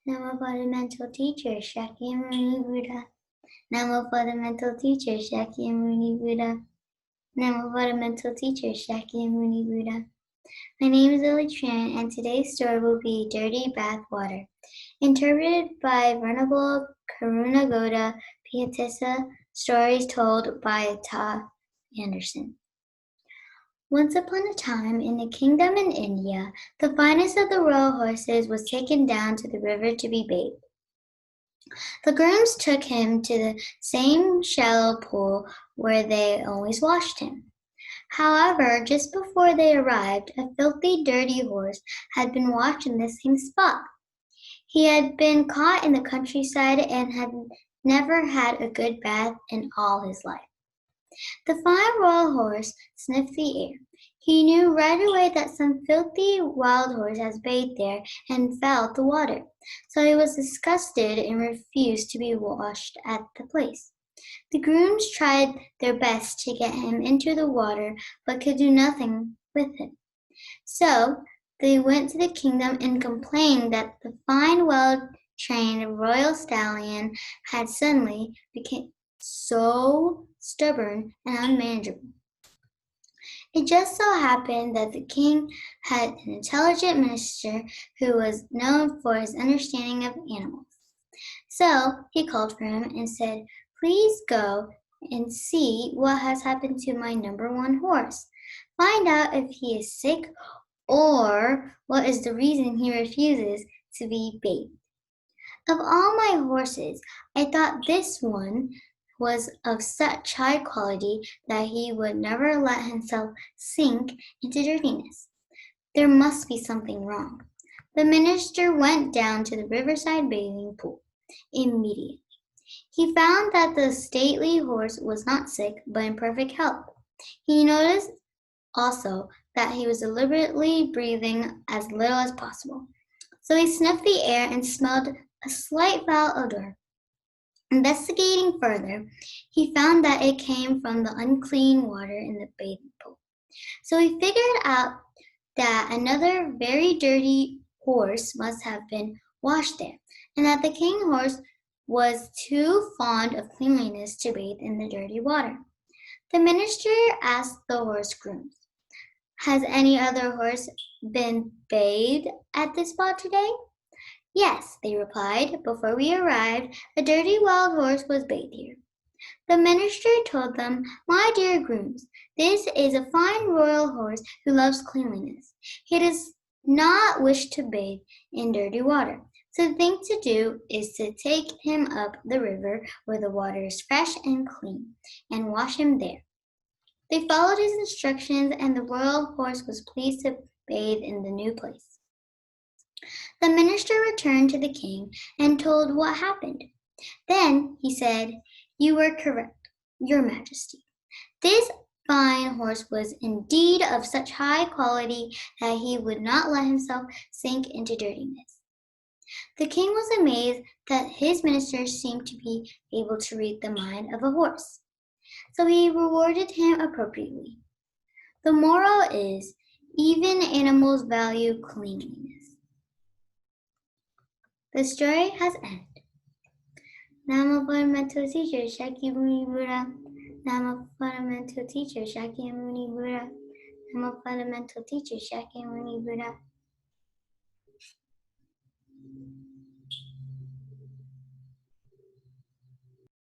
Namo fundamental teacher Shakyamuni Buddha. Namo fundamental teacher Shakyamuni Buddha. Namo fundamental teacher Shakyamuni Buddha. My name is Tran, and today's story will be Dirty Bath Water, interpreted by Venerable Karunagoda Pietissa, stories told by Ta Anderson. Once upon a time, in a kingdom in India, the finest of the royal horses was taken down to the river to be bathed. The grooms took him to the same shallow pool where they always washed him. However, just before they arrived, a filthy, dirty horse had been washed in the same spot. He had been caught in the countryside and had never had a good bath in all his life. The fine royal horse sniffed the air. He knew right away that some filthy wild horse had bathed there and fouled the water, so he was disgusted and refused to be washed at the place. The grooms tried their best to get him into the water, but could do nothing with him. So they went to the kingdom and complained that the fine, well-trained royal stallion had suddenly become so stubborn and unmanageable. It just so happened that the king had an intelligent minister who was known for his understanding of animals. So he called for him and said, "Please go and see what has happened to my number one horse. Find out if he is sick or what is the reason he refuses to be bathed. Of all my horses, I thought this one was of such high quality that he would never let himself sink into dirtiness. There must be something wrong." The minister went down to the riverside bathing pool immediately. He found that the stately horse was not sick, but in perfect health. He noticed also that he was deliberately breathing as little as possible. So he sniffed the air and smelled a slight foul odor. Investigating further, he found that it came from the unclean water in the bathing pool. So he figured out that another very dirty horse must have been washed there, and that the king horse was too fond of cleanliness to bathe in the dirty water. The minister asked the horse grooms, "Has any other horse been bathed at this spot today?" "Yes," they replied. "Before we arrived, a dirty wild horse was bathed here." The minister told them, "My dear grooms, this is a fine royal horse who loves cleanliness. He does not wish to bathe in dirty water. So the thing to do is to take him up the river where the water is fresh and clean, and wash him there." They followed his instructions, and the royal horse was pleased to bathe in the new place. The minister returned to the king and told what happened. Then he said, "You were correct, your majesty. This fine horse was indeed of such high quality that he would not let himself sink into dirtiness." The king was amazed that his ministers seemed to be able to read the mind of a horse. So he rewarded him appropriately. The moral is, even animals value cleanliness. The story has ended. Namo fundamental teacher Shakyamuni Buddha. Namo fundamental teacher Shakyamuni Buddha. Namo fundamental teacher Shakyamuni Buddha.